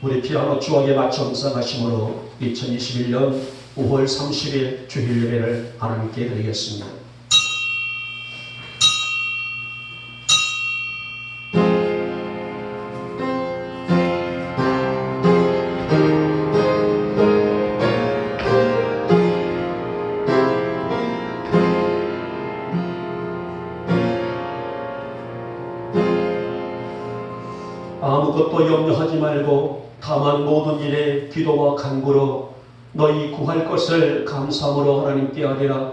우리 피아노 주악에 맞춰 묵상하심으로 2021년 5월 30일 주일 예배를 하나님께 드리겠습니다. 아무것도 염려하지 말고 다만 모든 일에 기도와 간구로 너희 구할 것을 감사함으로 하나님께 아뢰라.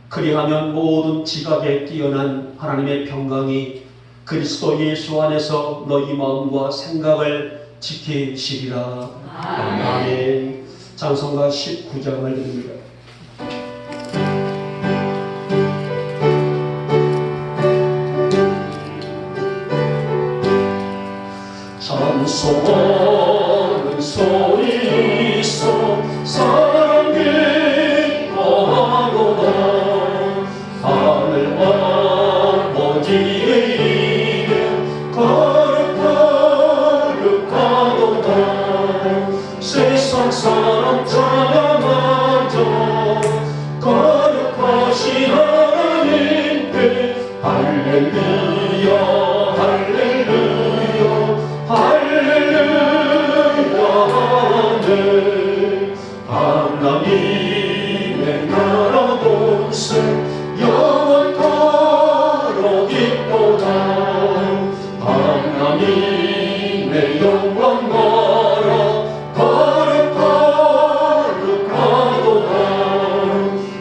그리하면 모든 지각에 뛰어난 하나님의 평강이 그리스도 예수 안에서 너희 마음과 생각을 지키시리라. 아멘. 찬송가 19장을 드립니다. 찬송하는 소리소 사랑 기뻐하도다. 하늘 아버지의 이름 거룩거룩하도다. 세상 사람 찬양하자. 거룩하신 하나님께 할렐루야 하나님의 나라 곳은 영원토록 있도다. 하나님의 영광 나라 거룩거룩하도다.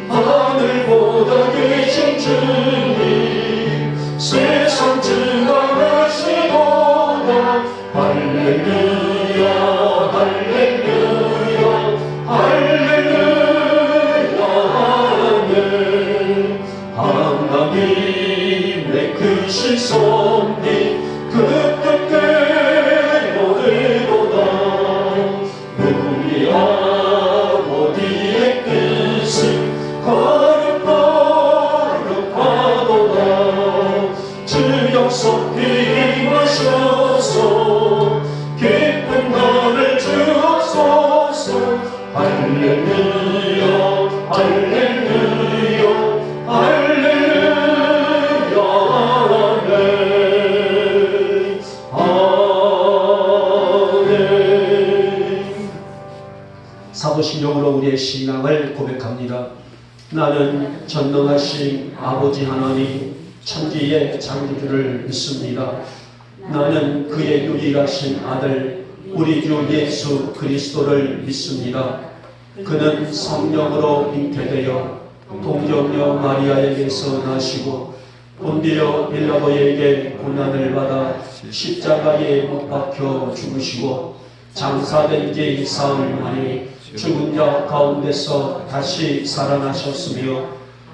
하늘보다 계신 주님 세상 증언하시도다. 할렐루야 할렐루야 할렐루야 아멘. 하나님의 크신 섭리 그 뜻대로 되도다. 우리 아버지의 뜻은 거룩거룩하도다. 주 영속히 임하셔서 기쁜 날을 주옵소서. 할렐루야 할렐루야 할렐루야 아멘 아멘. 사도신경으로 우리의 신앙을 고백합니다. 나는 전능하신 아버지 하나님 천지의 창조주를 믿습니다. 나는 그의 유일하신 아들 우리 주 예수 그리스도를 믿습니다. 그는 성령으로 잉태되어 동정녀 마리아에게서 나시고 본디오 빌라도에게 고난을 받아 십자가에 못 박혀 죽으시고 장사된 지 사흘 만에 죽은 자 가운데서 다시 살아나셨으며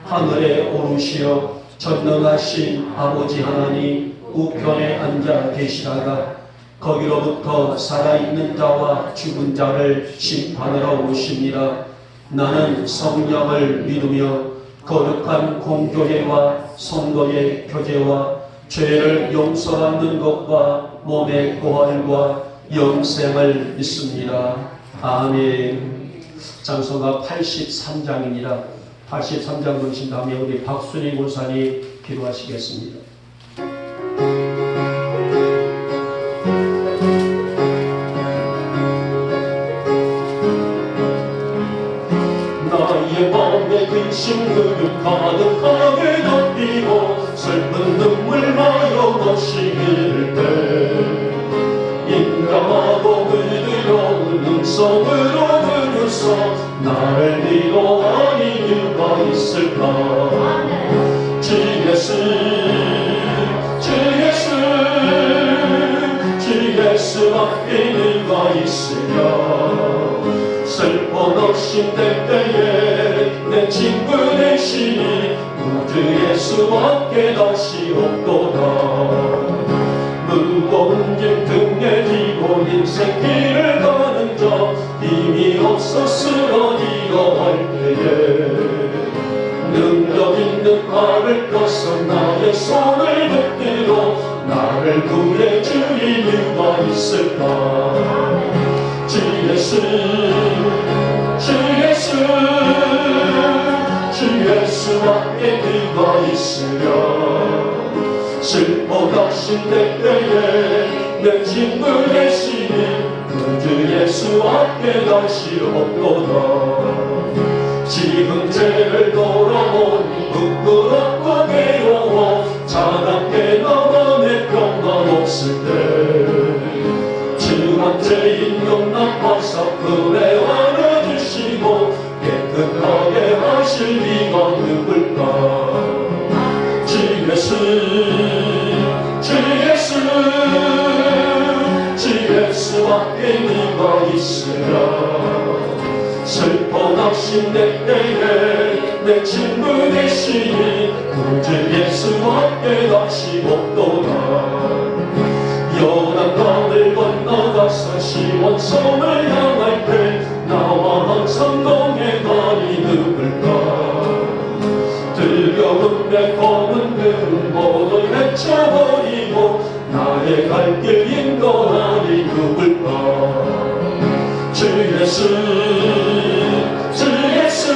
하늘에 오르시어 전능하신 아버지 하나님 우편에 앉아 계시다가 거기로부터 살아있는 자와 죽은 자를 심판하러 오십니다. 나는 성령을 믿으며 거룩한 공교회와 성도의 교제와 죄를 용서받는 것과 몸의 고할과 영생을 믿습니다. 아멘. 찬송가 83장입니다. 83장 보신 다음에 우리 박순희 목사님 기도하시겠습니다. 나의 마음에 근심으로 가득하게 덮이고 슬픈 눈물 마여 거시길 때 인감하고 그리운 음성으로 부르서 나를 위로하는 이유가 있을까. 주 예수 주 예수 주 예수밖에 누가 있으랴. 슬퍼 넉신될 때에 내 친구 되시니 우주 예수밖에 다시 없도다. 무거운 짐 등에 지고 인생길을 가는 자 힘이 없어 쓰러지려 할 때에 능력 있는 팔을 펴서 나의 손을 붙들어 나를 구해 주리 누가 있을까. 예수 주 예수 주 예수밖에 누가 있으랴 슬퍼하신 때에 내 친구 예수님 주 예수밖에 다시 없도다 지금 죄를 돌아보니 부끄럽고 괴로워 자답게 너만의 평강 없을 때 주만 죄인 용납하사 은혜와 주시고 깨끗하게 하실 이가 누굴까 주 예수 주 예수 주 예수밖에 누가 있으랴 슬퍼하신 때에 내 친구 되시니 구주 예수밖에 다시 없도다 연한 강을 건너가서 시원섬을 향할 때 나와 항상 동행하니 누굴까 두려운 내 검은 금 모두 헤쳐버리고 나의 갈 길 인도하니 누굴까 주 예수 주 예수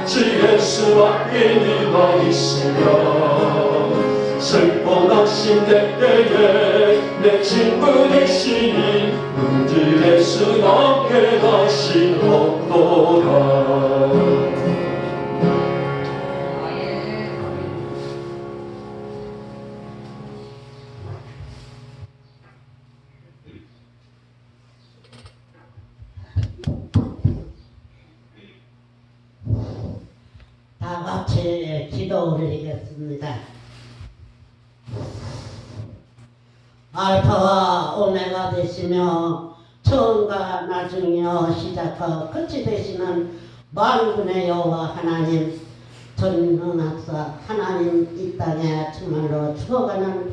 주 예수밖에 누가 있으랴 슬퍼하신 때에 내 친구 되시니 주 예수밖에 다시 없도다 다 같이 기도 올리겠습니다. 알파와 오메가 되시며 처음과 나중이요 시작과 끝이 되시는 만군의 여호와 하나님 전능하사 하나님 이 땅에 정말로 죽어가는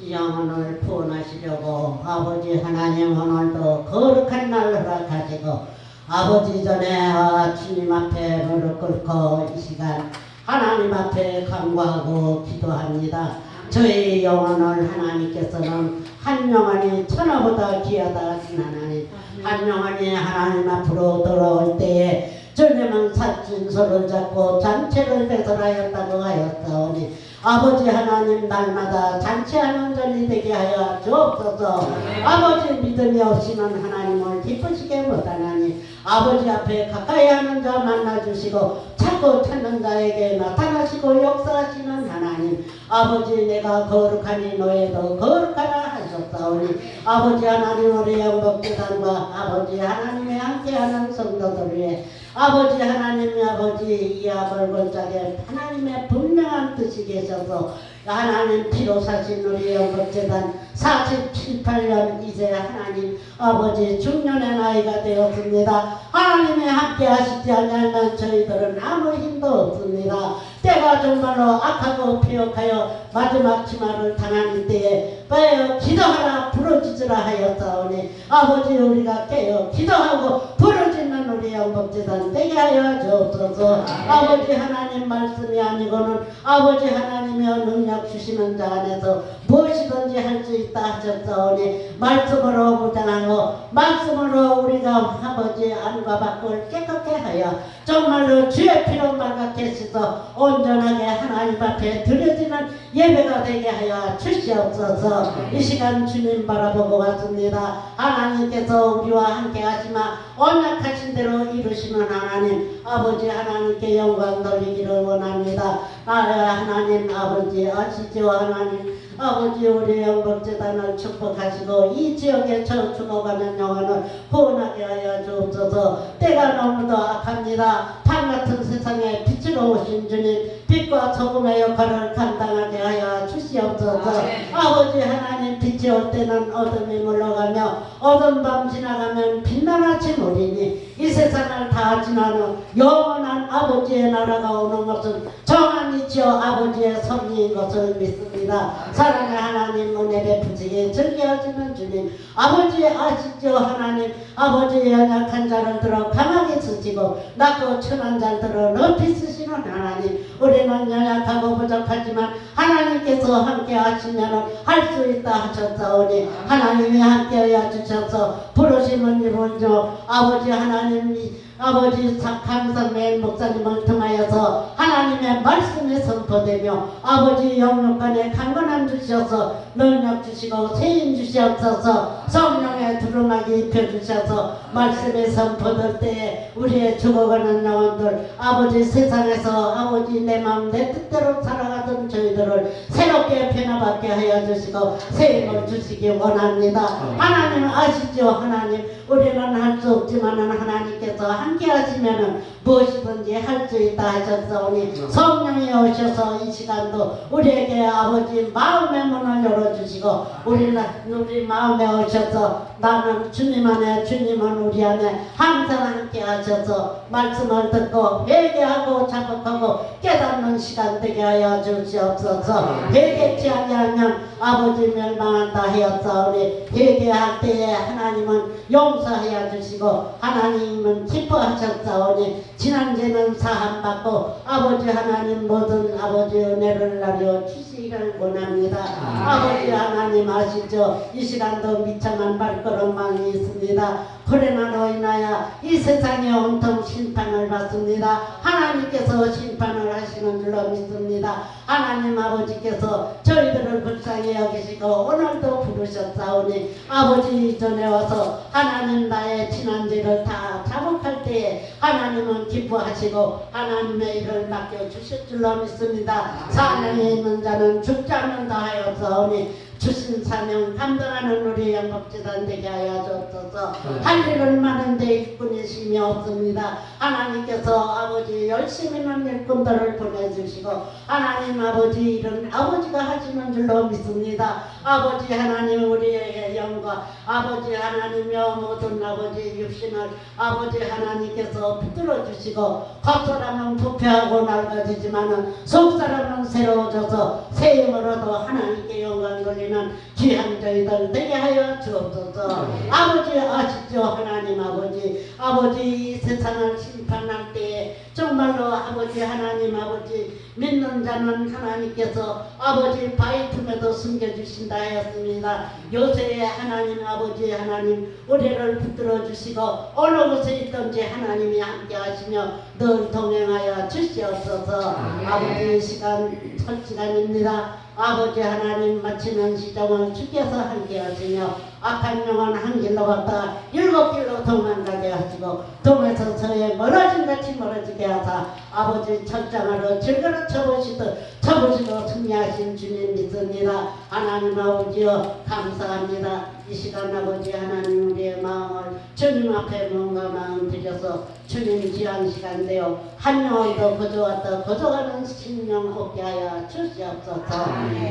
영혼을 구원하시려고 아버지 하나님 오늘도 거룩한 날 허락하시고 아버지 전에 주님 앞에 무릎 꿇고 이 시간 하나님 앞에 간구하고 기도합니다. 저희 영혼을 하나님께서는 한 영혼이 천하보다 귀하다 하신 하나님 한 영혼이 하나님 앞으로 돌아올 때에 주님은 살찐소를 잡고 잔치를 배설하였다고 하였사오니 아버지 하나님 날마다 잔치하는 전이 되게 하여 주옵소서. 아버지 믿음이 없이는 하나님을 기쁘시게 못하나니 아버지 앞에 가까이 하는 자 만나주시고 찾고 찾는 자에게 나타나시고 역사하시는 하나님 아버지 내가 거룩하니 너희도 거룩하라 하셨사오니 아버지 하나님 우리 영복재단과 아버지 하나님의 함께하는 성도들 위해 아버지 하나님의 아버지 이하벌 권짝에 하나님의 분명한 뜻이 계셔서 하나님 피로 사신 우리 영복재단 47, 8년 이제 하나님 아버지 중년의 나이가 되었습니다. 하나님이 함께 하시지 않으면 저희들은 아무 힘도 없습니다. 때가 정말로 악하고 피역하여 마지막 치마를 당한 이때에 깨어 기도하라 부르짖으라 하였사오니 아버지 우리가 깨어 기도하고 부르짖는 우리 영복재단 되게 하여 주옵소서. 아버지 하나님 말씀이 아니고는 아버지 하나님의 능력 주시는 자 안에서 무엇이든지 할 수 있다 하셨사오니 말씀으로 무장하고 말씀으로 우리가 아버지 안과 밖을 깨끗게 하여 정말로 주의 피로 말갛게 씻어 온전하게 하나님 앞에 드려지는 예배가 되게 하여 주시옵소서. 이 시간 주님 바라보고 왔습니다. 하나님께서 우리와 함께 하시마 언약하신 대로 이루시는 하나님 아버지 하나님께 영광 돌리기를 원합니다. 하나님 아버지 아시죠 하나님 아버지 우리 영복재단을 축복하시고 이 지역에 저 죽어가는 영혼을 구원하게 하여 주옵소서. 때가 너무도 악합니다. 밤같은 세상에 빛으로 오신 주님 빛과 소금의 역할을 감당하게 하여 주시옵소서. 아버지 하나님 빛이 올 때는 어둠이 물러가며 어둠 밤 지나가면 빛난 아침 오리니 이 세상을 다 지나는 영원한 아버지의 나라가 오는 것은 정한이지요 아버지의 섭리인 것을 믿습니다. 사랑의 하나님 은혜 베푸시기에 즐겨하시는 주님 아버지 아시죠 하나님 아버지의 연약한 자를 들어 강하게 쓰시고 낮고 천한 자를 들어 높이 쓰시는 주시는 하나님, 우리는 연약하고 부족하지만 하나님께서 함께 하시면 할 수 있다 하셨사오니 하나님이 함께하여 주셔서 부르심을 이루죠. 아버지 하나님, 아버지 감사맨 목사님을 통하여서 하나님의 말씀에 선포되며 아버지 영육간에 강건함 주셔서 능력 주시고 세임 주시옵소서. 성령의 두루마기 입혀주셔서 말씀에 선포될 때에 우리의 죽어가는 영혼들, 아버지 세상에서 아버지 내 마음 내 뜻대로 살아가던 저희들을 새롭게 변화받게 하여 주시고 세임을 주시기 원합니다. 하나님 아시죠? 하나님, 우리는 할 수 없지만은 하나님께서 함께 하시면은 무엇이든지 할 수 있다 하셨사오니 성령이 오셔서 이 시간도 우리에게 아버지 마음의 문을 열어주시고 우리 마음에 오셔서 나는 주님 안에, 주님은 우리 안에 항상 함께 하셔서 말씀을 듣고 회개하고 자복하고 깨닫는 시간 되게 하여 주시옵소서. 회개치 아니하면 아버지 멸망한다 하였사오니 회개할 때에 하나님은 용서하여 주시고 하나님은 기뻐하셨사오니 지난 죄는 사함받고 아버지 하나님 모든 아버지 은혜를 나려 주시기를 원합니다. 아버지 하나님 아시죠? 이 시간도 미창한 발걸음망이 있습니다. 그러나로 인하여 이 세상에 온통 심판을 받습니다. 하나님께서 심판을 하시는 줄로 믿습니다. 하나님 아버지께서 저희들을 불쌍히 여기시고 오늘도 부르셨사오니 아버지 이전에 와서 하나님 나의 지난죄를 다 자복할 때에 하나님은 기뻐하시고 하나님의 일을 맡겨주실 줄로 믿습니다. 사명에 있는 자는 죽지 않는다 하였사오니 주신 사명 감당하는 우리 영겁재단 되게 하여 주옵소서. 할 일은 많은데 일꾼이 심이 없습니다. 하나님께서 아버지 열심히 하는 일꾼들을 보내주시고 하나님 아버지 일은 아버지가 하시는 줄로 믿습니다. 아버지 하나님 우리에게 영과 아버지 하나님여 모든 아버지 육신을 아버지 하나님께서 붙들어 주시고 겉사람은 부패하고 낡아지지만은 속사람은 새로워져서 새 힘으로도 하나님께 영광 돌리는 귀한 저희들 되게 하여 주옵소서. 아버지 아시죠? 하나님 아버지, 아버지 이 세상을 심판할 때에 정말로 아버지 하나님 아버지 믿는 자는 하나님께서 아버지 바위 틈에도 숨겨주신다 하였습니다. 요새에 하나님 아버지 하나님 우리를 붙들어 주시고 어느 곳에 있든지 하나님이 함께 하시며 늘 동행하여 주시옵소서. 아버지 시간 첫 시간입니다. 아버지 하나님 마치는 시점을 주께서 함께 하시며 악한 영혼 한 길로 갔다 일곱 길로 도망가게 하시고 동에서 서에 멀어진 같이 멀어지게 하사 아버지 천장으로 질그러 쳐보시고 승리하신 주님 믿습니다. 하나님 아버지여 감사합니다. 이 시간 아버지 하나님 우리의 마음을 주님 앞에 뭔가 마음 드려서 주님 귀한 시간 되어 한 영혼도 거저왔다 거저가는 심령 얻게 하여 주시옵소서.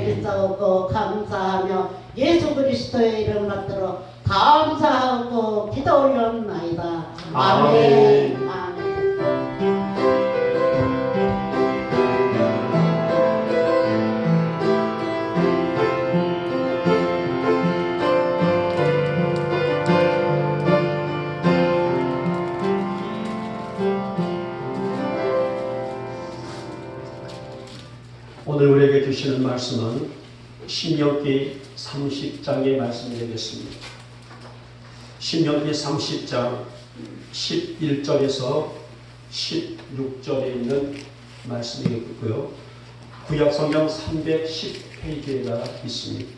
믿사오고 감사하며 예수 그리스도의 이름 받들어 감사하고 기도 올렸나이다. 아멘. 아멘. 오늘 우리에게 주시는 말씀은 신명기 30장의 말씀이 되겠습니다. 신명기 30장 11절에서 16절에 있는 말씀이고요. 구약성경 310페이지가 있습니다.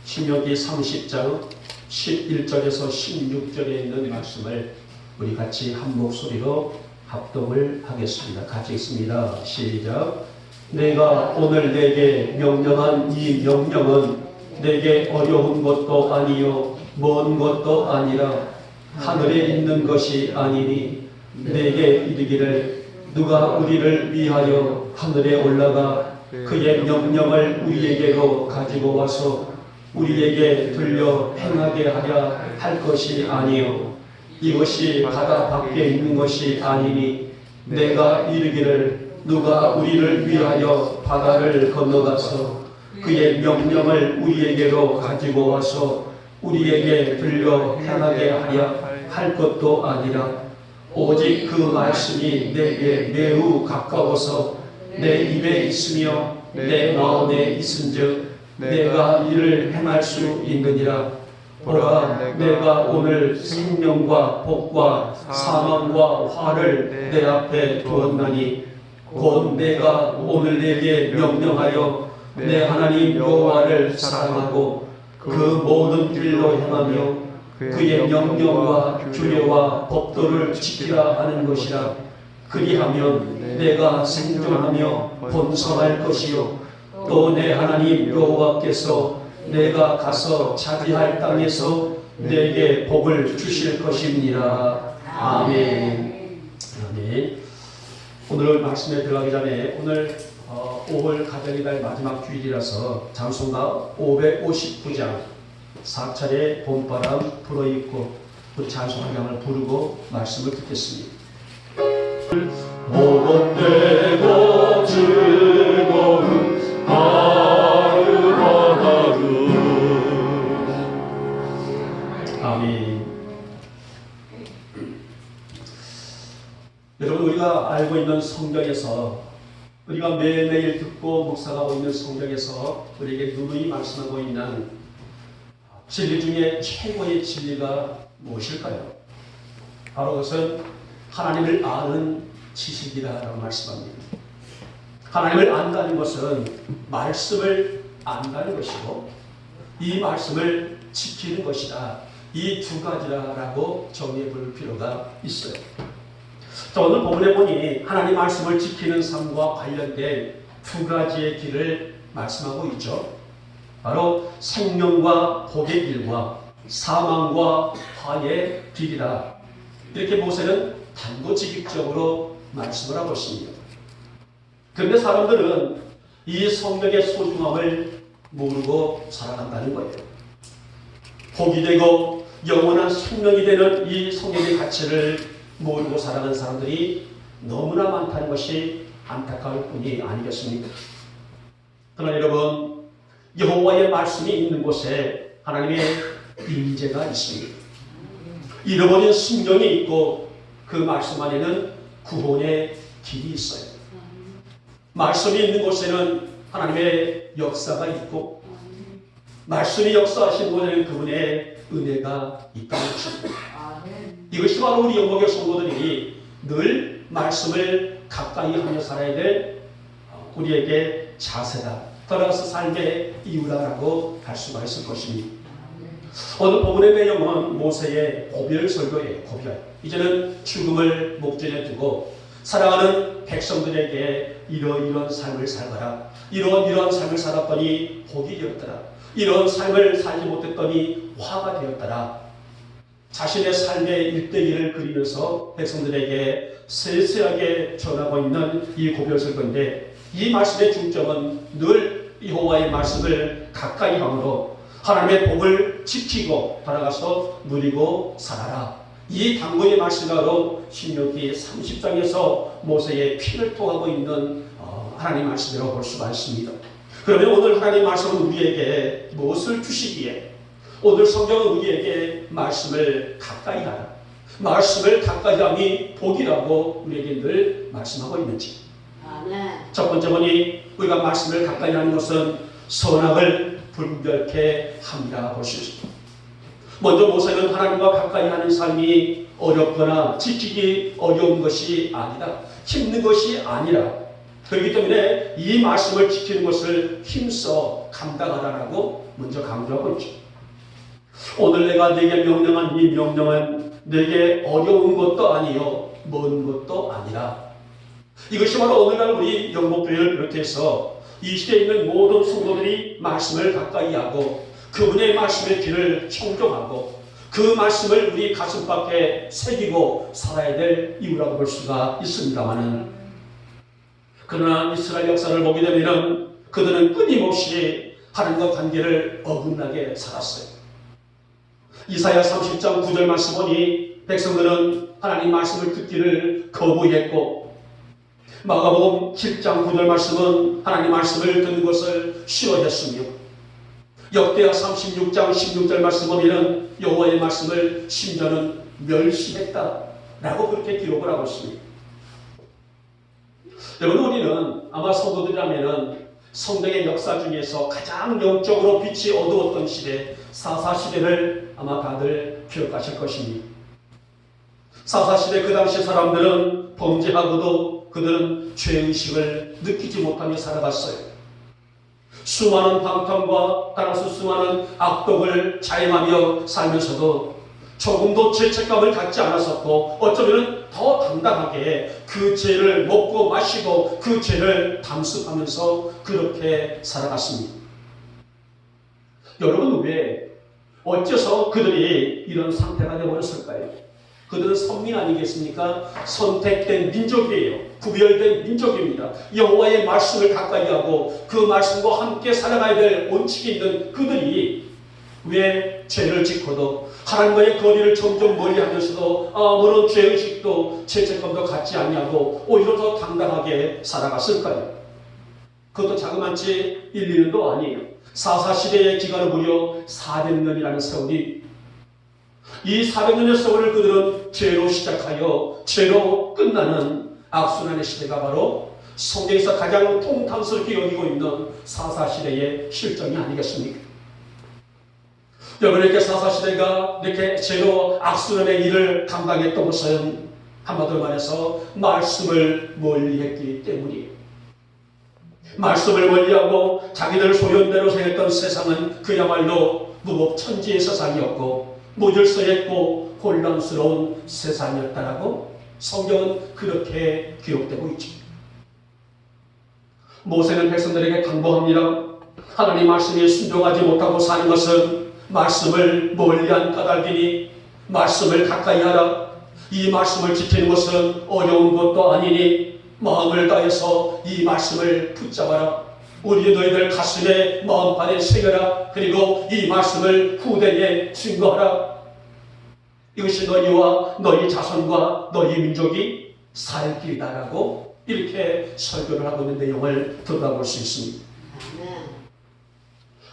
신명기 30장 11절에서 16절에 있는 말씀을 우리 같이 한 목소리로 합독을 하겠습니다. 같이 읽습니다. 시작. 내가 오늘 내게 명령한 이 명령은 내게 어려운 것도 아니요 먼 것도 아니라 하늘에 있는 것이 아니니 내게 이르기를 누가 우리를 위하여 하늘에 올라가 그의 명령을 우리에게로 가지고 와서 우리에게 들려 행하게 하랴 할 것이 아니요 이것이 바다 밖에 있는 것이 아니니 내가 이르기를 누가 우리를 위하여 바다를 건너가서 그의 명령을 우리에게로 가지고 와서 우리에게 들려 행하게 하랴 할 것도 아니라 오직 그 말씀이 내게 매우 가까워서 내 입에 있으며 내 마음에 있은즉 내가 이를 행할 수 있느니라. 보라, 내가 오늘 생명과 복과 사망과 화를 내 앞에 두었나니 곧 내가 오늘 내게 명령하여 내 하나님 여호와를 사랑하고 그 모든 길로 행하며 그의 명령과 규례와 법도를 지키라 하는 것이라. 그리하면 내가 생존하며 번성할 것이요 또 내 하나님 여호와께서 내가 가서 차지할 땅에서 내게 복을 주실 것입니다. 아멘. 아멘. 오늘 말씀에 들어가기 전에 오늘 5월 가정의 달 마지막 주일이라서 찬송가 559장 4차례 봄바람 불어입고 그 찬송 한 장을 부르고 말씀을 듣겠습니다. 복되고 즐거운 하루하루. 아멘. 여러분, 우리가 알고 있는 성경에서, 우리가 매일매일 듣고 묵상하고 있는 성경에서 우리에게 누누이 말씀하고 있는 진리 중에 최고의 진리가 무엇일까요? 바로 그것은 하나님을 아는 지식이라고 말씀합니다. 하나님을 안다는 것은 말씀을 안다는 것이고 이 말씀을 지키는 것이다. 이 두 가지라고 정리해 볼 필요가 있어요. 자, 오늘 본문에 보니 하나님 말씀을 지키는 삶과 관련된 두 가지의 길을 말씀하고 있죠. 바로 생명과 복의 길과 사망과 화의 길이다. 이렇게 모세는 단도직입적으로 말씀을 하고 있습니다. 그런데 사람들은 이 성경의 소중함을 모르고 살아간다는 거예요. 복이 되고 영원한 생명이 되는 이 성경의 가치를 모르고 살아가는 사람들이 너무나 많다는 것이 안타까울 뿐이 아니겠습니까? 그러나 여러분, 여호와의 말씀이 있는 곳에 하나님의 임재가 있습니다. 잃어버린 심령이 있고 그 말씀 안에는 구원의 길이 있어요. 말씀이 있는 곳에는 하나님의 역사가 있고 말씀이 역사하신 곳에는 그분의 은혜가 있다는 것입니다. 이것이 바로 우리 영목의 성도들이 늘 말씀을 가까이 하며 살아야 될 우리에게 자세다. 따라서 삶의 이유라고 할 수가 있을 것입니다. 오늘 본문의 내용은 모세의 고별 설교예요. 고별. 이제는 죽음을 목전에 두고 사랑하는 백성들에게 이런 삶을 살거라. 이런 삶을 살았더니 복이 되었더라. 이런 삶을 살지 못했더니 화가 되었더라. 자신의 삶의 일대기를 그리면서 백성들에게 세세하게 전하고 있는 이 고별설교인데 이 말씀의 중점은 늘 여호와의 말씀을 가까이 함으로 하나님의 복을 지키고 따라가서 누리고 살아라. 이 당부의 말씀으로 신명기 30장에서 모세의 피를 토하고 있는 하나님 말씀이라고 볼 수가 있습니다. 그러면 오늘 하나님 말씀은 우리에게 무엇을 주시기에 오늘 성경은 우리에게 말씀을 가까이 하라. 말씀을 가까이 함이 복이라고 우리에게 늘 말씀하고 있는지. 첫 번째 보니 우리가 말씀을 가까이 하는 것은 선악을 분별케 합니다. 볼 수 있습니다. 먼저 모세는 하나님과 가까이 하는 삶이 어렵거나 지키기 어려운 것이 아니다. 힘든 것이 아니라 그렇기 때문에 이 말씀을 지키는 것을 힘써 감당하라고 먼저 강조하고 있죠. 오늘 내가 내게 명령한 이 명령은 내게 어려운 것도 아니요 먼 것도 아니라 이것이 바로 오늘날 우리 영목교회를 비롯해서 이 시대에 있는 모든 성도들이 말씀을 가까이 하고 그분의 말씀의 길을 청종하고 그 말씀을 우리 가슴밖에 새기고 살아야 될 이유라고 볼 수가 있습니다마는 그러나 이스라엘 역사를 보게 되면 그들은 끊임없이 하나님과 관계를 어긋나게 살았어요. 이사야 30장 9절 말씀 보니 백성들은 하나님 말씀을 듣기를 거부했고 마가복음 7장 9절 말씀은 하나님 말씀을 듣는 것을 싫어했으며 역대하 36장 16절 말씀 보면 여호와의 말씀을 심지어는 멸시했다. 라고 그렇게 기록을 하고 있습니다. 여러분, 우리는 아마 성도들이라면은 성경의 역사 중에서 가장 영적으로 빛이 어두웠던 시대, 사사시대를 아마 다들 기억하실 것입니다. 사사시대 그 당시 사람들은 범죄하고도 그들은 죄의식을 느끼지 못하며 살아갔어요. 수많은 방탕과 따라서 수많은 악독을 자행하며 살면서도 조금도 죄책감을 갖지 않았었고, 어쩌면 더 당당하게 그 죄를 먹고 마시고 그 죄를 담습하면서 그렇게 살아갔습니다. 여러분, 왜 어째서 그들이 이런 상태가 되어버렸을까요? 그들은 선민 아니겠습니까? 선택된 민족이에요. 구별된 민족입니다. 여호와의 말씀을 가까이 하고 그 말씀과 함께 살아가야 될 원칙이 있는 그들이 왜 죄를 짓고도 하나님과의 거리를 점점 멀리하면서도 아무런 죄의식도 죄책감도 갖지 않냐고 오히려 더 당당하게 살아갔을까요? 그것도 자그마치 1, 2년도 아니에요. 사사시대의 기간은 무려 400년이라는 세월이, 이 400년의 세월을 그들은 죄로 시작하여 죄로 끝나는 악순환의 시대가 바로 성경에서 가장 통탄스럽게 여기고 있는 사사시대의 실정이 아니겠습니까? 여러분, 이렇게 사사시대가 이렇게 죄로 악순환의 일을 감당했던 것은 한마디로 말해서 말씀을 멀리했기 때문이에요. 말씀을 멀리하고 자기들 소견대로 생겼던 세상은 그야말로 무법천지의 세상이었고 무질서했고 혼란스러운 세상이었다라고 성경은 그렇게 기록되고 있죠. 모세는 백성들에게 강보합니다. 하나님 말씀에 순종하지 못하고 사는 것은 말씀을 멀리한 까닭이니 말씀을 가까이 하라. 이 말씀을 지키는 것은 어려운 것도 아니니 마음을 다해서 이 말씀을 붙잡아라. 우리 너희들 가슴에 마음판에 새겨라. 그리고 이 말씀을 후대에 증거하라. 이것이 너희와 너희 자손과 너희 민족이 살 길이다라고 이렇게 설교를 하고 있는 내용을 들어볼 수 있습니다.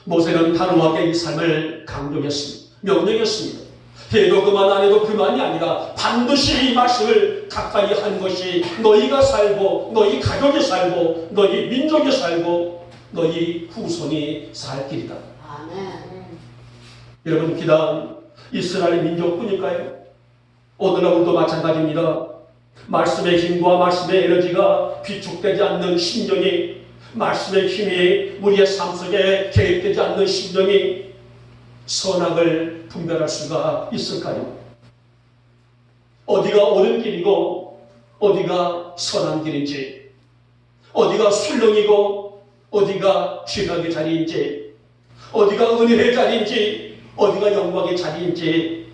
모세는 단호하게 이 삶을 강조했습니다. 명령했습니다. 해도 그만 안 해도 그만이 아니라 반드시 이 말씀을 가까이 한 것이 너희가 살고 너희 가족이 살고 너희 민족이 살고 너희 후손이 살 길이다. 아멘. 여러분, 비단 이스라엘 민족뿐일까요? 오늘날도 마찬가지입니다. 말씀의 힘과 말씀의 에너지가 비축되지 않는 심령이, 말씀의 힘이 우리의 삶 속에 개입되지 않는 심령이 선악을 분별할 수가 있을까요? 어디가 옳은 길이고 어디가 선한 길인지, 어디가 술렁이고 어디가 죄악의 자리인지, 어디가 은혜의 자리인지 어디가 영광의 자리인지,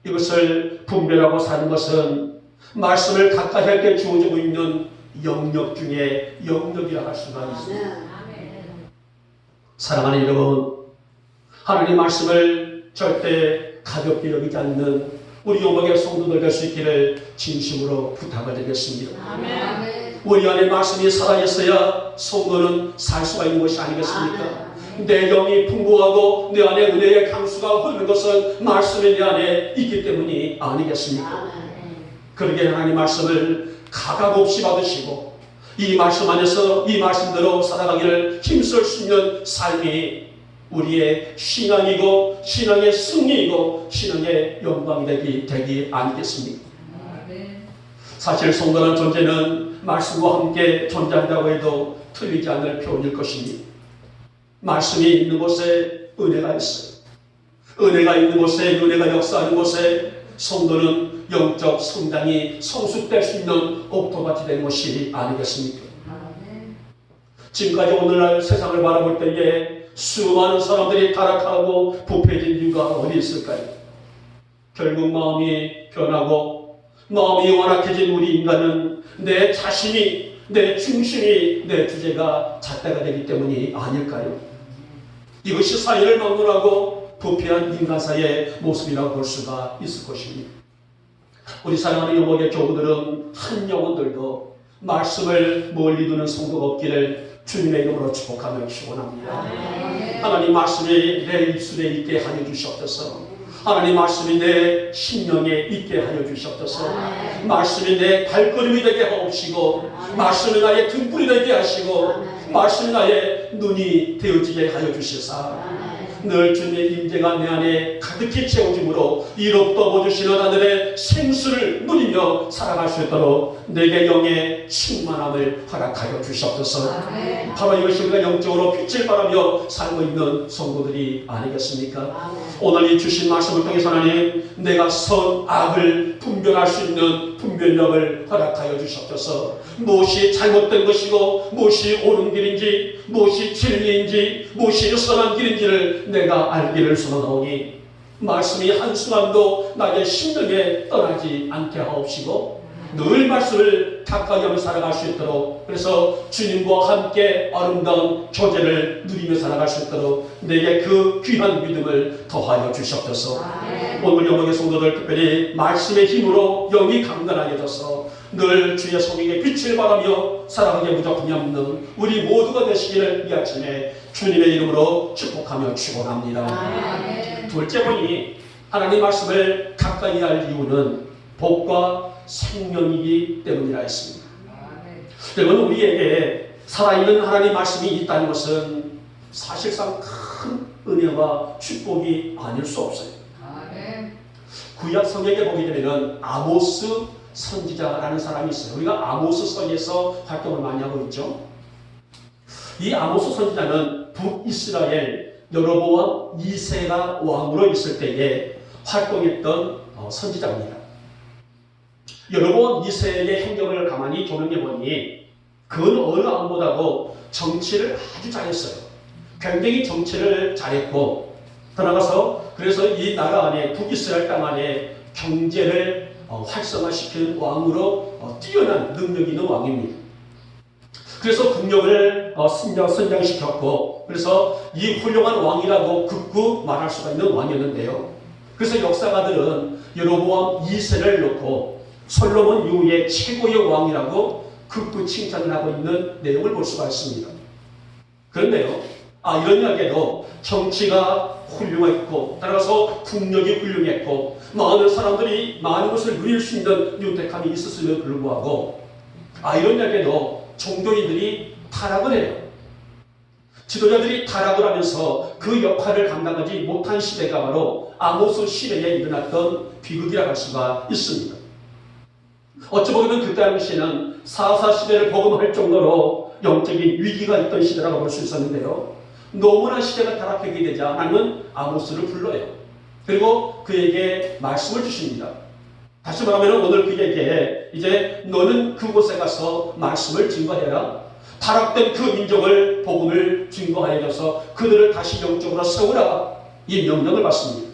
이것을 분별하고 사는 것은 말씀을 가까이 할 때 주어지고 있는 영역 중에 영역이라 할 수가 있습니다. 사랑하는 여러분, 하나님 말씀을 절대 가볍게 여기지 않는 우리 영광의 성도들 될 수 있기를 진심으로 부탁을 드리겠습니다. 아멘. 우리 안에 말씀이 살아있어야 성도는 살 수가 있는 것이 아니겠습니까? 아멘. 내 영이 풍부하고 내 안에 은혜의 강수가 흐르는 것은 말씀이 내 안에 있기 때문이 아니겠습니까? 아멘. 그러기에 하나님 말씀을 가감없이 받으시고 이 말씀 안에서 이 말씀대로 살아가기를 힘쓸 수 있는 삶이 우리의 신앙이고 신앙의 승리이고 신앙의 영광이 되기 아니겠습니까? 사실 성도라는 존재는 말씀과 함께 존재한다고 해도 틀리지 않을 표현일 것입니다. 말씀이 있는 곳에 은혜가 있어요. 은혜가 있는 곳에, 은혜가 역사하는 곳에 성도는 영적 성장이 성숙될 수 있는 옥토밭이 되는 것이 아니겠습니까? 지금까지 오늘날 세상을 바라볼 때에 수많은 사람들이 타락하고 부패해진 이유가 어디 있을까요? 결국 마음이 변하고 마음이 완악해진 우리 인간은 내 자신이, 내 중심이, 내 주제가 잣대가 되기 때문이 아닐까요? 이것이 사회를 막론하고 부패한 인간사의 모습이라고 볼 수가 있을 것입니다. 우리 사랑하는 영목의 교우들은 한 영혼들도 말씀을 멀리 두는 성도가 없기를 주님의 이름으로 축복하며 축원합니다. 하나님 말씀이 내 입술에 있게 하여 주시옵소서. 하나님 말씀이 내 심령에 있게 하여 주시옵소서. 말씀이 내 발걸음이 되게 하옵시고, 말씀이 나의 등불이 되게 하시고, 말씀이 나의 눈이 되어지게 하여 주시사, 늘 주님의 임재가 내 안에 가득히 채워짐으로 이롭도 보주시는 하늘의 생수를 누리며 살아갈 수 있도록 내게 영의 충만함을 허락하여 주시옵소서. 바로 이것이 우리가 영적으로 빛을 발하며 살고 있는 성도들이 아니겠습니까? 오늘 이 주신 말씀을 통해서 하나님, 내가 선악을 분별할 수 있는 분별력을 허락하여 주시옵소서. 무엇이 잘못된 것이고 무엇이 옳은 길인지, 무엇이 진리인지, 무엇이 선한 길인지를 내가 알기를 소원하오니 말씀이 한순간도 나의 심령에 떠나지 않게 하옵시고, 늘 말씀을 가까이 하며 살아갈 수 있도록, 그래서 주님과 함께 아름다운 교제를 누리며 살아갈 수 있도록 내게 그 귀한 믿음을 더하여 주시옵소서. 오늘 영광의 성도들, 특별히 말씀의 힘으로 영이 강건하여져서 늘 주의 성령의 빛을 발하며 살아가게 부족함이 없는 우리 모두가 되시기를 이 아침에 주님의 이름으로 축복하며 축원합니다. 둘째 번이 하나님 말씀을 가까이 할 이유는 복과 생명이기 때문이라 했습니다. 여러분, 우리에게 살아있는 하나님 말씀이 있다는 것은 사실상 큰 은혜와 축복이 아닐 수 없어요. 구약 성경에 보게 되면 아모스 선지자라는 사람이 있어요. 우리가 아모스서에서 활동을 많이 하고 있죠. 이 아모스 선지자는 북이스라엘 여로보암 2세가 왕으로 있을 때에 활동했던 선지자입니다. 여로보암 2세의 행적을 가만히 조명해 보니 그는 어느 왕보다도 정치를 아주 잘했어요. 굉장히 정치를 잘했고, 들어가서 그래서 이 나라 안에, 북이스라엘 땅 안에 경제를 활성화시키는 왕으로 뛰어난 능력 있는 왕입니다. 그래서 국력을 선장시켰고, 그래서 이 훌륭한 왕이라고 극구 말할 수가 있는 왕이었는데요. 그래서 역사가들은 여로보암 2세를 놓고 솔로몬 이후에 최고의 왕이라고 극구 칭찬을 하고 있는 내용을 볼 수가 있습니다. 그런데요, 이런 이야기도 정치가 훌륭했고, 따라서 국력이 훌륭했고, 많은 사람들이 많은 것을 누릴 수 있는 윤택함이 있었음에도 불구하고, 이런 이야기도 종교인들이 타락을 해요. 지도자들이 타락을 하면서 그 역할을 감당하지 못한 시대가 바로 아모스 시대에 일어났던 비극이라고 할 수가 있습니다. 어찌 보면 그때 당시에는 사사 시대를 복음할 정도로 영적인 위기가 있던 시대라고 볼 수 있었는데요. 너무나 시대가 타락하게 되자 하나님은 아모스를 불러요. 그리고 그에게 말씀을 주십니다. 다시 말하면 오늘 그에게 이제 너는 그곳에 가서 말씀을 증거해라. 타락된 그 민족을 복음을 증거하여서 그들을 다시 영적으로 세우라. 이 명령을 받습니다.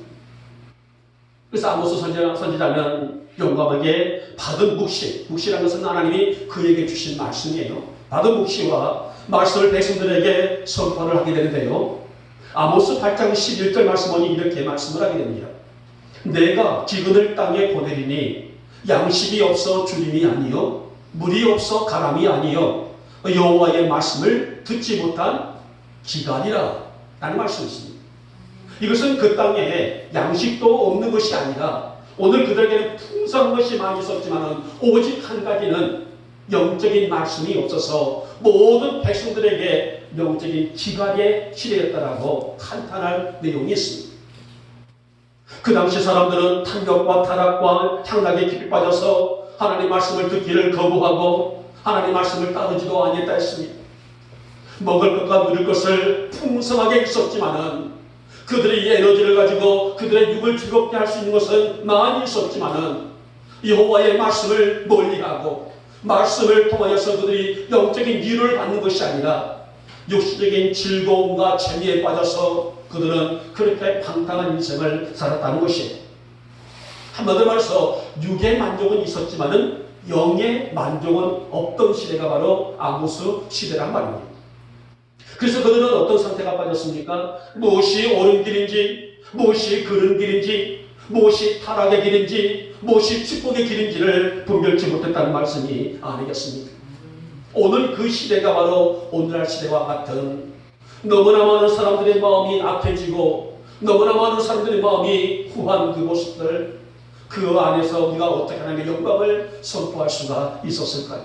그래서 아모스 선지자는 용감하게 받은 묵시라는 것은 하나님이 그에게 주신 말씀이에요. 받은 묵시와 말씀을 백성들에게 선포를 하게 되는데요. 아모스 8장 11절 말씀은 이렇게 말씀을 하게 됩니다. 내가 기근을 땅에 보내리니 양식이 없어 주림이 아니요 물이 없어 가람이 아니요 여호와의 말씀을 듣지 못한 기간이라 라는 말씀이 있습니다. 이것은 그 땅에 양식도 없는 것이 아니라 오늘 그들에게는 풍성한 것이 많이 있었지만 오직 한 가지는 영적인 말씀이 없어서 모든 백성들에게 영적인 기갈의 시대였다라고 한탄할 내용이 있습니다. 그 당시 사람들은 탐욕과 타락과 향락에 깊이 빠져서 하나님 말씀을 듣기를 거부하고 하나님 말씀을 따르지도 아니했다 했습니다. 먹을 것과 누릴 것을 풍성하게 있었지만은 그들의 에너지를 가지고 그들의 육을 즐겁게 할 수 있는 것은 많이 있었지만은 여호와의 말씀을 멀리하고 말씀을 통하여서 그들이 영적인 위로를 받는 것이 아니라 육신적인 즐거움과 재미에 빠져서 그들은 그렇게 방탕한 인생을 살았다는 것이에요. 한마디로 말해서 육의 만족은 있었지만은 영의 만족은 없던 시대가 바로 아모스 시대란 말입니다. 그래서 그들은 어떤 상태가 빠졌습니까? 무엇이 옳은 길인지, 무엇이 그른 길인지, 무엇이 타락의 길인지, 무엇이 축복의 길인지를 분별치 못했다는 말씀이 아니겠습니까? 오늘 그 시대가 바로 오늘날 시대와 같은 너무나 많은 사람들의 마음이 악해지고 너무나 많은 사람들의 마음이 후한 그 모습들, 그 안에서 우리가 어떻게 하나님의 영광을 선포할 수가 있었을까요?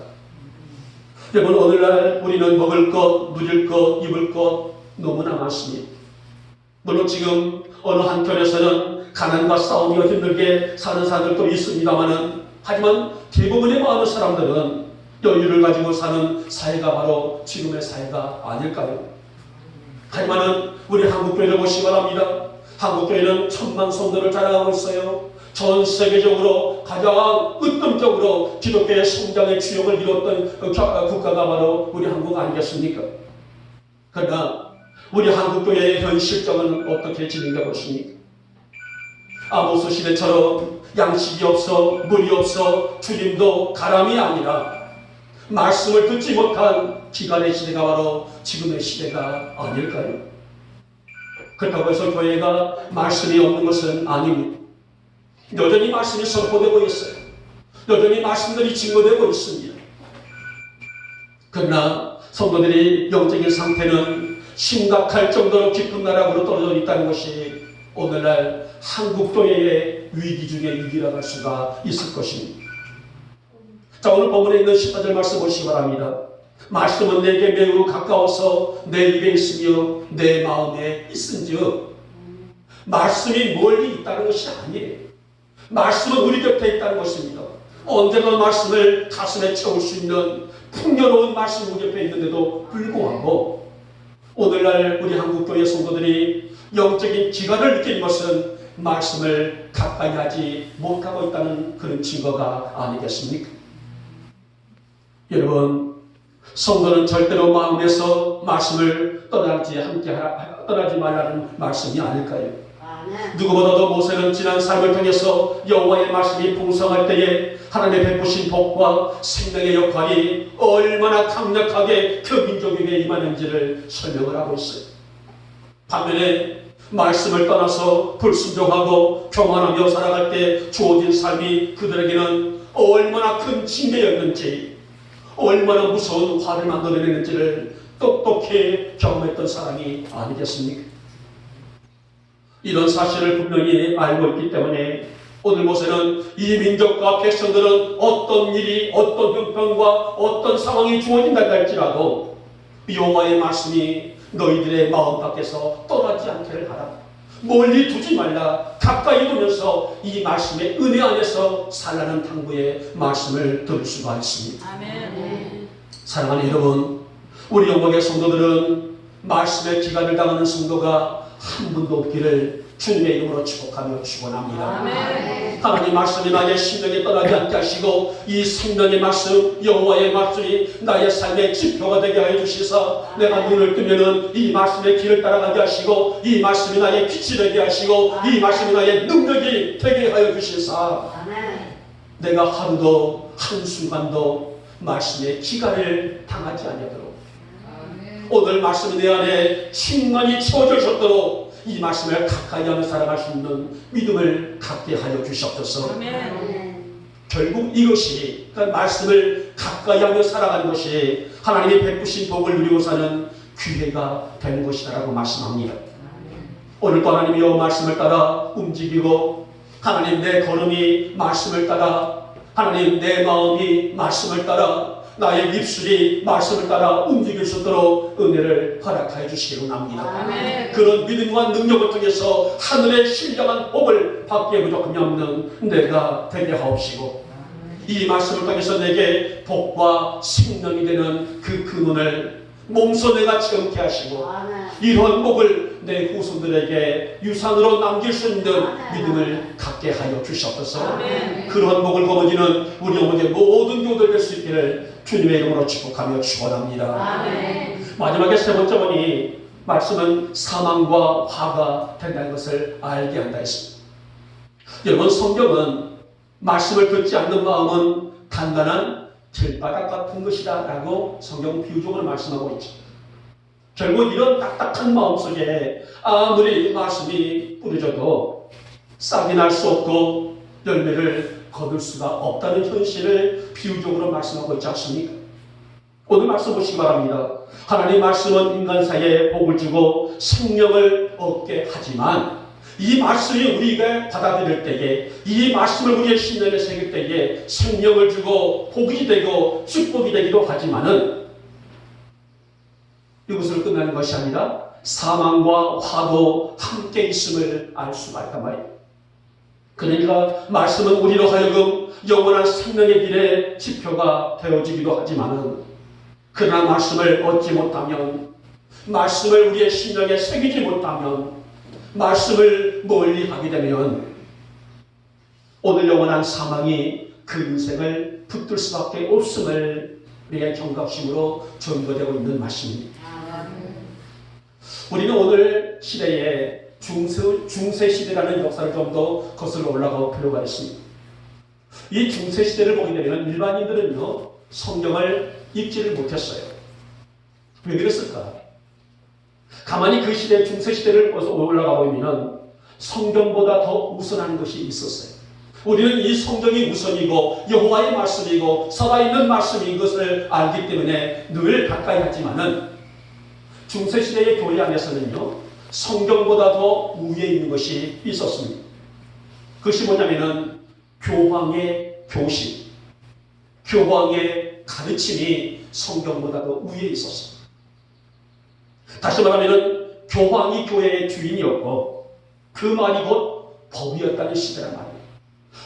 여러분, 오늘날 우리는 먹을 것, 누릴 것, 입을 것 너무나 많습니다. 물론 지금 어느 한편에서는 가난과 싸우기가 힘들게 사는 사람들도 있습니다만은, 하지만 대부분의 많은 사람들은 여유를 가지고 사는 사회가 바로 지금의 사회가 아닐까요? 하지만은 우리 한국교회를 보시기 바랍니다. 한국교회는 천만 성도를 자랑하고 있어요. 전 세계적으로 가장 으뜸적으로 기독교의 성장의 주역을 이뤘던 국가가 바로 우리 한국 아니겠습니까? 그러나 우리 한국교회의 현실적은 어떻게 진행되고 있습니까? 아모스 시대처럼 양식이 없어, 물이 없어, 주님도 가람이 아니라 말씀을 듣지 못한 기간의 시대가 바로 지금의 시대가 아닐까요? 그렇다고 해서 교회가 말씀이 없는 것은 아닙니다. 여전히 말씀이 선포되고 있어요. 여전히 말씀들이 증거되고 있습니다. 그러나 성도들이 영적인 상태는 심각할 정도로 깊은 나락으로 떨어져 있다는 것이 오늘날 한국교회의 위기 중의 위기라고 할 수가 있을 것입니다. 자, 오늘 본문에 있는 18절 말씀 보시기 바랍니다. 말씀은 내게 매우 가까워서 내 입에 있으며 내 마음에 있은즉, 말씀이 멀리 있다는 것이 아니에요. 말씀은 우리 곁에 있다는 것입니다. 언제나 말씀을 가슴에 채울 수 있는 풍요로운 말씀 우리 옆에 있는데도 불구하고 오늘날 우리 한국교회 성도들이 영적인 기간을 느끼는 것은 말씀을 가까이 하지 못하고 있다는 그런 증거가 아니겠습니까? 여러분, 성도는 절대로 마음에서 말씀을 떠나지 말라는 말씀이 아닐까요? 누구보다도 모세는 지난 삶을 통해서 여호와의 말씀이 풍성할 때에 하나님의 베푸신 복과 생명의 역할이 얼마나 강력하게 그 민족에게 임하는지를 설명을 하고 있어요. 반면에 말씀을 떠나서 불순종하고 교만하며 살아갈 때 주어진 삶이 그들에게는 얼마나 큰 징계였는지, 얼마나 무서운 화를 만들어내는지를 똑똑히 경험했던 사람이 아니겠습니까? 이런 사실을 분명히 알고 있기 때문에 오늘 모세는 이 민족과 백성들은 어떤 일이, 어떤 형편과 어떤 상황이 주어진다 할지라도 여호와의 말씀이 너희들의 마음 밖에서 떠나지 않게 하라. 멀리 두지 말라. 가까이 두면서 이 말씀의 은혜 안에서 살라는 당부의 말씀을 들을 수가 있습니다. 아멘. 사랑하는 여러분, 우리 영광의 성도들은 말씀의 기간을 당하는 성도가 한 분도 없기를 주님의 이름으로 축복하며 축원합니다. 아멘. 하나님 말씀이 나의 심령에 떠나지 않게 하시고 이 생명의 말씀, 여호와의 말씀이 나의 삶의 지표가 되게 하여 주시사 내가 눈을 뜨면은 이 말씀의 길을 따라가게 하시고 이 말씀이 나의 빛이 되게 하시고 이 말씀이 나의 능력이 되게 하여 주시사 내가 하루도 한순간도 말씀의 기간을 당하지 않도록 오늘 말씀이 내 안에 충만히 채워져 있도록 이 말씀을 가까이 하며 살아갈 수 있는 믿음을 갖게 하여 주시옵소서. 아멘. 결국 이것이, 그러니까 말씀을 가까이 하며 살아가는 것이 하나님이 베푸신 복을 누리고 사는 기회가 되는 것이다라고 말씀합니다. 오늘도 하나님이 이 말씀을 따라 움직이고 하나님 내 걸음이 말씀을 따라, 하나님 내 마음이 말씀을 따라, 나의 입술이 말씀을 따라 움직일 수 있도록 은혜를 허락하여 주시기를 원합니다. 아멘. 그런 믿음과 능력을 통해서 하늘의 신령한 복을 받기에 부족함이 없는 내가 되게 하옵시고 이 말씀을 통해서 내게 복과 생명이 되는 그 근원을 몸소 내가 체험케 하시고 이런 복을 내 후손들에게 유산으로 남길 수 있는 믿음을 갖게 하여 주시옵소서. 그런 복을 거머쥐는 우리 어머니의 모든 교들 될 수 있기를 주님의 이름으로 축복하며 축원합니다. 마지막에 세 번째 번이 말씀은 사망과 화가 된다는 것을 알게 한다 했습니다. 여러분, 성경은 말씀을 듣지 않는 마음은 단단한 들바닥 같은 것이다 라고 성경 비유적으로 말씀하고 있죠. 결국 이런 딱딱한 마음속에 아무리 말씀이 뿌려져도 싹이 날 수 없고 열매를 거둘 수가 없다는 현실을 비유적으로 말씀하고 있지 않습니까? 오늘 말씀 보시기 바랍니다. 하나님 말씀은 인간 사이에 복을 주고 생명을 얻게 하지만 이 말씀이 우리가 받아들일 때에, 이 말씀을 우리의 심령에 새길 때에 생명을 주고 복이 되고 축복이 되기도 하지만은 이것을 끝나는 것이 아니라 사망과 화도 함께 있음을 알 수가 있단 말이에요. 그러니까 말씀은 우리로 하여금 영원한 생명의 길의 지표가 되어지기도 하지만은, 그러나 말씀을 얻지 못하면, 말씀을 우리의 심령에 새기지 못하면, 말씀을 멀리 하게 되면 오늘 영원한 사망이 그 인생을 붙들 수밖에 없음을 우리의 경각심으로 전거되고 있는 말씀입니다. 우리는 오늘 시대에 중세 시대라는 역사를 좀 더 거슬러 올라갈 필요가 있습니다. 이 중세 시대를 보게 되면 일반인들은요, 성경을 읽지를 못했어요. 왜 그랬을까? 가만히 그 시대, 중세 시대를 올라가 보면 성경보다 더 우선하는 것이 있었어요. 우리는 이 성경이 우선이고 여호와의 말씀이고 살아있는 말씀인 것을 알기 때문에 늘 가까이 하지만은, 중세 시대의 교회 안에서는요, 성경보다 더 우위에 있는 것이 있었습니다. 그것이 뭐냐면은 교황의 교신, 교황의 가르침이 성경보다 더 위에 있었습니다. 다시 말하면 교황이 교회의 주인이었고 그 말이 곧 법이었다는 시대란 말이에요.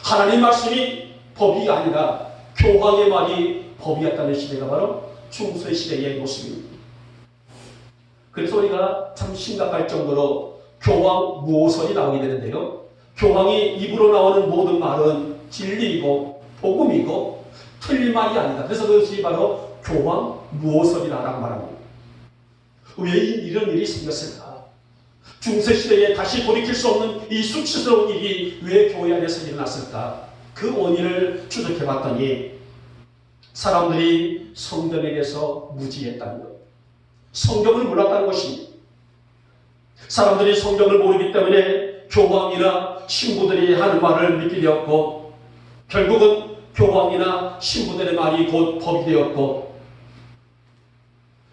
하나님 말씀이 법이 아니라 교황의 말이 법이었다는 시대가 바로 중세 시대의 모습입니다. 그래서 우리가 참 심각할 정도로 교황 무호설이 나오게 되는데요, 교황이 입으로 나오는 모든 말은 진리이고 복음이고 틀린 말이 아니다. 그래서 그것이 바로 교황 무호설이라고 말합니다. 왜 이런 일이 생겼을까? 중세시대에 다시 돌이킬 수 없는 이 수치스러운 일이 왜 교회 안에서 일어났을까? 그 원인을 추적해 봤더니 사람들이 성경에 대해서 무지했다는 것, 성경을 몰랐다는 것입니다. 사람들이 성경을 모르기 때문에 교황이나 신부들이 하는 말을 믿게 되었고, 결국은 교황이나 신부들의 말이 곧 법이 되었고,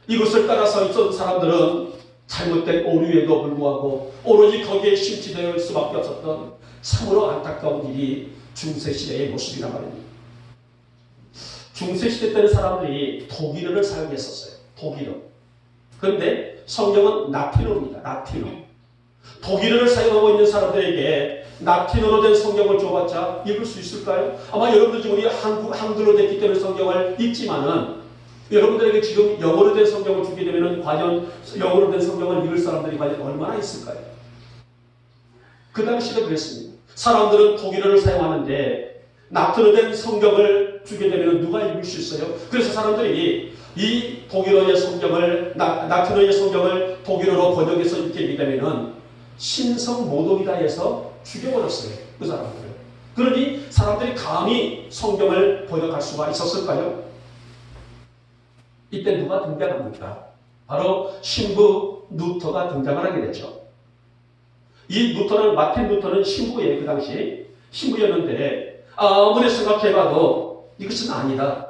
이것을 따라서 있던 사람들은 잘못된 오류에도 불구하고 오로지 거기에 심취될 수밖에 없었던 참으로 안타까운 일이 중세시대의 모습이란 말입니다. 중세시대 때는 사람들이 독일어를 사용했었어요. 독일어. 그런데 성경은 라틴어입니다. 라틴어. 독일어를 사용하고 있는 사람들에게 라틴어로 된 성경을 줘봤자 읽을 수 있을까요? 아마 여러분들 지금 우리 한글로 됐기 때문에 성경을 읽지만은, 여러분들에게 지금 영어로 된 성경을 주게 되면 과연 영어로 된 성경을 읽을 사람들이 과연 얼마나 있을까요? 그 당시도 그랬습니다. 사람들은 독일어를 사용하는데 라틴어로 된 성경을 주게 되면 누가 읽을 수 있어요? 그래서 사람들이 이 독일어의 성경을, 라틴어의 성경을 독일어로 번역해서 읽게 되면 신성모독이다 해서 죽여버렸어요. 그 사람들을. 그러니 사람들이 감히 성경을 번역할 수가 있었을까요? 이때 누가 등장합니까? 바로 신부 루터가 등장을 하게 되죠. 이 루터는, 마틴 루터는 신부예요. 그 당시 신부였는데 아무리 생각해봐도 이것은 아니다.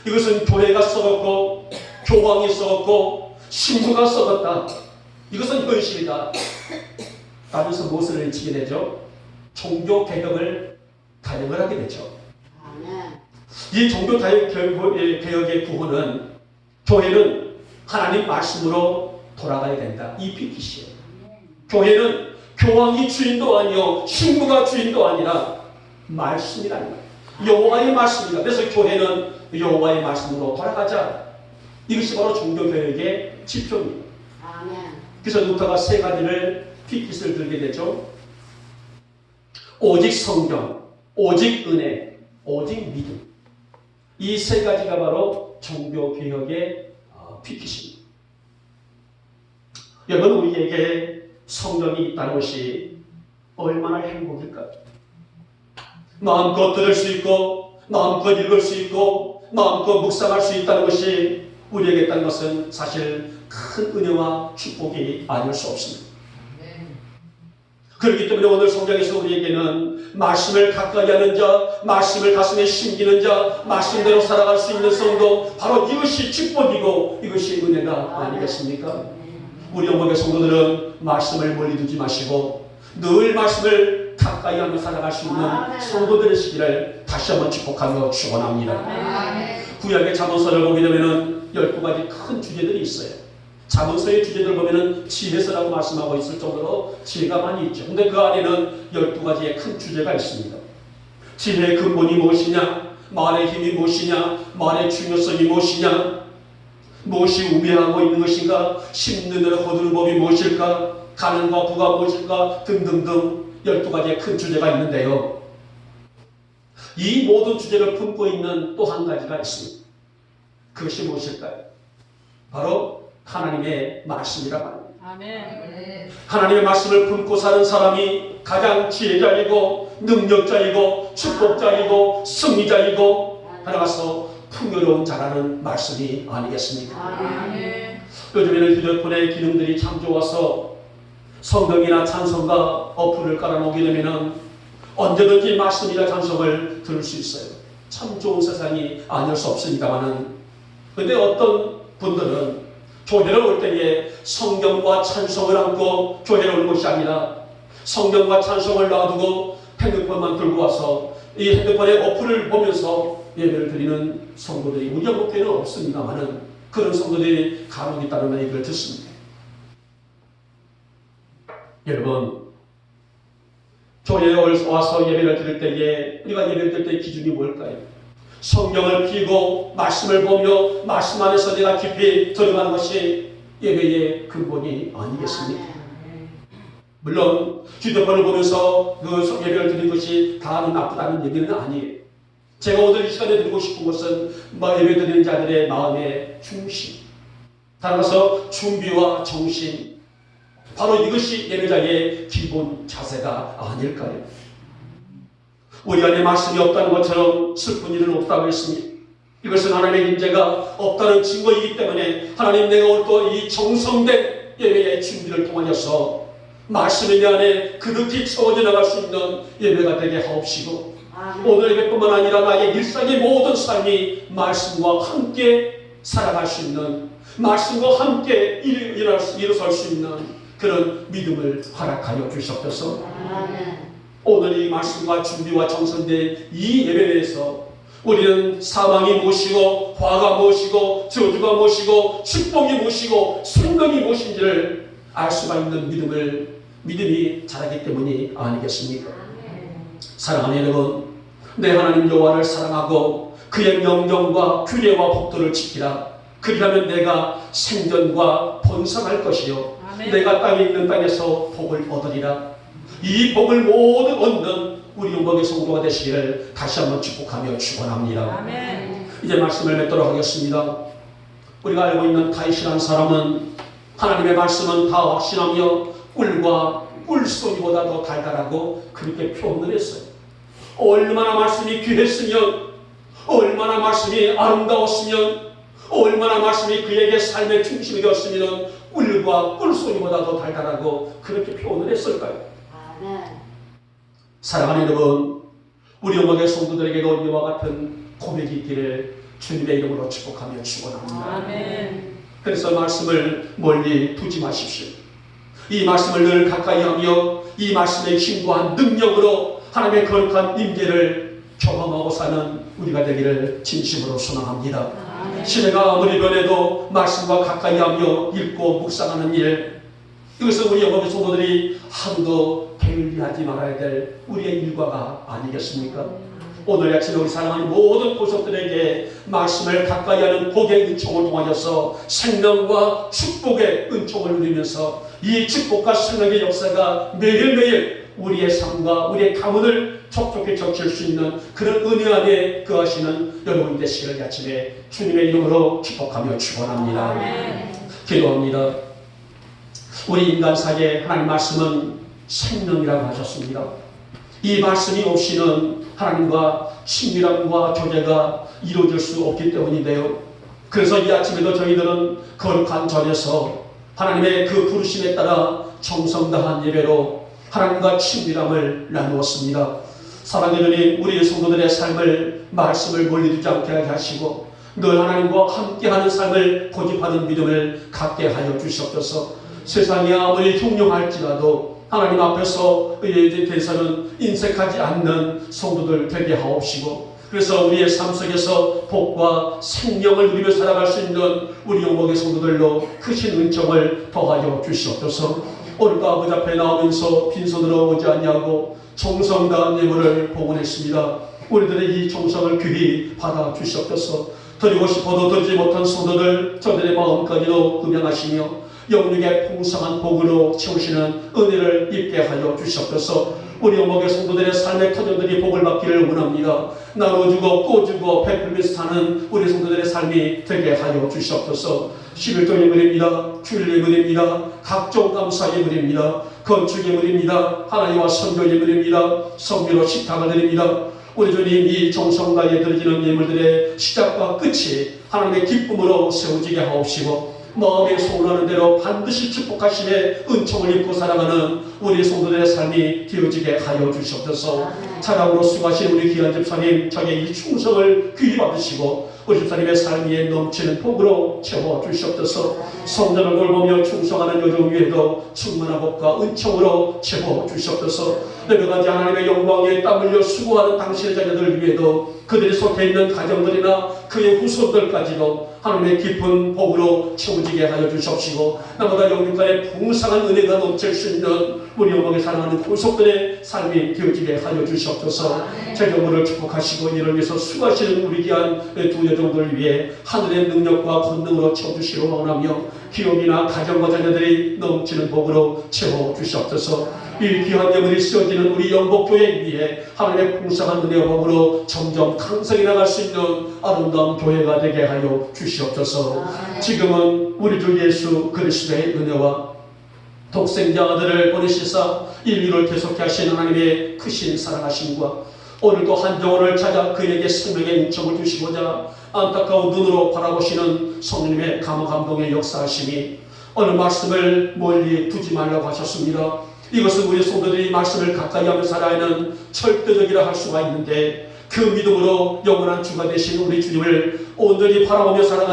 이것은 교회가 썩었고 교황이 썩었고 신부가 썩었다. 이것은 현실이다. 따라서 무엇을 외치게 되죠? 종교개혁을 단행을 하게 되죠. 이 종교개혁의 구호는 교회는 하나님 말씀으로 돌아가야 된다. 이 PPC예요. 교회는 교황이 주인도 아니요 신부가 주인도 아니라 말씀이라는 거예요. 여호와의 말씀이다. 그래서 교회는 여호와의 말씀으로 돌아가자. 이것이 바로 종교개혁의 지표입니다. 그래서 루터가 세 가지를 PPC를 들게 되죠. 오직 성경, 오직 은혜, 오직 믿음. 이 세 가지가 바로 종교개혁의 PPC입니다. 여러분, 우리에게 성경이 있다는 것이 얼마나 행복일까요? 마음껏 들을 수 있고 마음껏 읽을 수 있고 마음껏 묵상할 수 있다는 것이 우리에게 있다는 것은 사실 큰 은혜와 축복이 아닐 수 없습니다. 그렇기 때문에 오늘 성경에서 우리에게는 말씀을 가까이 하는 자, 말씀을 가슴에 심기는 자, 말씀대로 살아갈 수 있는 성도, 바로 이것이 축복이고 이것이 은혜가 아니겠습니까? 우리 영광의 성도들은 말씀을 멀리 두지 마시고 늘 말씀을 가까이 하며 살아갈 수 있는 아멘. 성도들의 되시기를 다시 한번 축복하며 축원합니다. 아멘. 구약의 잠언서를 보게 되면은 12가지 큰 주제들이 있어요. 잠언서의 주제들 보면은 지혜서라고 말씀하고 있을 정도로 지혜가 많이 있죠. 근데 그 안에는 12가지의 큰 주제가 있습니다. 지혜의 근본이 무엇이냐? 말의 힘이 무엇이냐? 말의 중요성이 무엇이냐? 무엇이 우매하고 있는 것인가? 심는 대로 거두는 법이 무엇일까? 가능과 부가 무엇일까? 등등등 12가지의 큰 주제가 있는데요. 이 모든 주제를 품고 있는 또 한 가지가 있습니다. 그것이 무엇일까요? 바로 하나님의 말씀이라고 합니다. 아멘. 하나님의 말씀을 품고 사는 사람이 가장 지혜자이고 능력자이고 축복자이고 승리자이고 따라가서 풍요로운 자라는 말씀이 아니겠습니까? 아멘. 요즘에는 휴대폰의 기능들이 참 좋아서 성경이나 찬송가 어플을 깔아놓게 되면 언제든지 말씀이나 찬송을 들을 수 있어요. 참 좋은 세상이 아닐 수 없습니다만은, 근데 어떤 분들은 교회를 올 때에 성경과 찬송을 안고 교회를 오는 것이 아니라 성경과 찬송을 놔두고 핸드폰만 들고 와서 이 핸드폰의 어플을 보면서 예배를 드리는 성도들이 우리 한국교회는 없습니다만은 그런 성도들이 간혹 있다는 얘기를 듣습니다. 여러분, 교회에 와서 예배를 드릴 때에 우리가 예배를 드릴 때의 기준이 뭘까요? 성경을 펴고 말씀을 보며 말씀 안에서 내가 깊이 들어가는 것이 예배의 근본이 아니겠습니까? 물론 휴대폰을 보면서 그 예배를 드리는 것이 다 나쁘다는 얘기는 아니에요. 제가 오늘 이 시간에 드리고 싶은 것은 예배 드리는 자들의 마음의 중심, 따라서 준비와 정신, 바로 이것이 예배자의 기본 자세가 아닐까요? 우리 안에 말씀이 없다는 것처럼 슬픈 일은 없다고 했습니다. 이것은 하나님의 임재가 없다는 증거이기 때문에 하나님, 내가 오늘 또 이 정성된 예배의 준비를 통하여서 말씀이 내 안에 그득히 채워져 나갈 수 있는 예배가 되게 하옵시고, 오늘 예배뿐만 아니라 나의 일상의 모든 삶이 말씀과 함께 살아갈 수 있는, 말씀과 함께 일어설 수 있는 그런 믿음을 허락하여 주시옵소서. 오늘 이 말씀과 준비와 정성된 이 예배에서 우리는 사망이 무엇이고 화가 무엇이고 저주가 무엇이고 축복이 무엇이고 생명이 무엇인지를 알 수가 있는 믿음이 자라기 때문이 아니겠습니까? 사랑하는 여러분, 내 하나님 여호와를 사랑하고 그의 명령과 규례와 법도를 지키라. 그리하면 내가 생존과 번성할 것이요 내가 땅에 있는 땅에서 복을 얻으리라. 이 복을 모두 얻는 우리 영광의 성도가 되시기를 다시 한번 축복하며 축원합니다. 아멘. 이제 말씀을 맺도록 하겠습니다. 우리가 알고 있는 다윗이라는 사람은 하나님의 말씀은 다 확신하며 꿀과 꿀송이보다 더 달달하고 그렇게 표현을 했어요. 얼마나 말씀이 귀했으면, 얼마나 말씀이 아름다웠으면, 얼마나 말씀이 그에게 삶의 중심이 되었으면 꿀과 꿀송이보다 더 달달하고 그렇게 표현을 했을까요? 사랑하는 여러분, 우리 영광의 성도들에게도 이와 같은 고백이 있기를 주님의 이름으로 축복하며 축원합니다. 아멘. 그래서 말씀을 멀리 두지 마십시오. 이 말씀을 늘 가까이 하며 이 말씀의 힘과 능력으로 하나님의 거룩한 임재를 경험하고 사는 우리가 되기를 진심으로 소망합니다. 시대가 아무리 변해도 말씀과 가까이 하며 읽고 묵상하는 일, 이것은 우리 영광의 성도들이 하루도 게을리하지 말아야 될 우리의 일과가 아니겠습니까? 오늘 아침에 우리 사랑하는 모든 고속들에게 말씀을 가까이 하는 복의 은총을 통하여서 생명과 축복의 은총을 누리면서 이 축복과 생명의 역사가 매일매일 우리의 삶과 우리의 가문을 촉촉히 적실 수 있는 그런 은혜 안에 거하시는 여러분 되시기를 이 아침에 주님의 이름으로 축복하며 축원합니다. 기도합니다. 우리 인간사의 하나님 말씀은 생명이라고 하셨습니다. 이 말씀이 없이는 하나님과 친밀함과 교제가 이루어질 수 없기 때문인데요. 그래서 이 아침에도 저희들은 거룩한 전에서 하나님의 그 부르심에 따라 정성 다한 예배로 하나님과 친밀함을 나누었습니다. 사랑하는 주님, 우리 성도들의 삶을 말씀을 멀리두지 않게 하시고 늘 하나님과 함께하는 삶을 고집하는 믿음을 갖게 하여 주시옵소서. 세상이 아무리 흉흉할지라도 하나님 앞에서 대해서는 인색하지 않는 성도들 되게 하옵시고, 그래서 우리의 삶 속에서 복과 생명을 누리며 살아갈 수 있는 우리 영목의 성도들로 크신 은총을 더하여 주시옵소서. 오늘도 아버지 앞에 나오면서 빈손으로 오지 않냐고 정성 다한 예물을 봉헌했습니다. 우리들의 이 정성을 귀히 받아 주시옵소서. 드리고 싶어도 드리지 못한 성도들 저들의 마음까지도 음양하시며 영육의 풍성한 복으로 채우시는 은혜를 입게 하여 주시옵소서. 우리 영목의 성도들의 삶의 터전들이 복을 받기를 원합니다. 나눠주고 꼬주고 베풀면서 사는 우리 성도들의 삶이 되게 하여 주시옵소서. 11조 예물입니다. 주일 예물입니다. 각종 감사 예물입니다. 건축 예물입니다. 하나님과 선교 예물입니다. 성교로 식탁을 드립니다. 우리 주님, 이 정성가에 드려지는 예물들의 시작과 끝이 하나님의 기쁨으로 세워지게 하옵시고, 마음에 소원하는 대로 반드시 축복하심의 은총을 입고 살아가는 우리 성도들의 삶이 되어지게 하여 주시옵소서. 차량으로 수고하신 우리 귀한 집사님, 저의 이 충성을 귀히 받으시고 우리 집사님의 삶에 넘치는 복으로 채워 주시옵소서. 성전을 돌보며 충성하는 여정 위에도 충만한 복과 은총으로 채워 주시옵소서. 여러 가지 하나님의 영광에 땀 흘려 수고하는 당신의 자녀들 위에도 그들이 속해 있는 가정들이나 그의 후손들까지도 하나님의 깊은 복으로 채워지게 하여 주시옵시고, 나보다 영육간에 풍성한 은혜가 넘칠 수 있는 우리 영광에 사랑하는 후손들의 삶이 되어지게 하여 주시옵소서. 재정부를 축복하시고 이를 위해서 수고하시는 우리 귀한 두 여종들 위해 하늘의 능력과 권능으로 채워주시기 원하며 기업이나 가정과 자녀들이 넘치는 복으로 채워주시옵소서. 이 귀한 예물이 쓰여지는 우리 영복교회 위에 하나님의 풍성한 은혜와 복으로 점점 강성해 나갈 수 있는 아름다운 교회가 되게 하여 주시옵소서. 지금은 우리 주 예수 그리스도의 은혜와 독생자 아들을 보내시사 인류를 계속케 하시는 하나님의 크신 사랑하심과 오늘도 한 영혼을 찾아 그에게 생명의 은총을 주시고자 안타까운 눈으로 바라보시는 성령님의 감동의 역사하심이, 오늘 말씀을 멀리 두지 말라고 하셨습니다. 이것은 우리 성도들이 말씀을 가까이 하며 살아야 하는 절대적이라 할 수가 있는데, 그 믿음으로 영원한 주가 되신 우리 주님을 온전히 바라보며 살아가는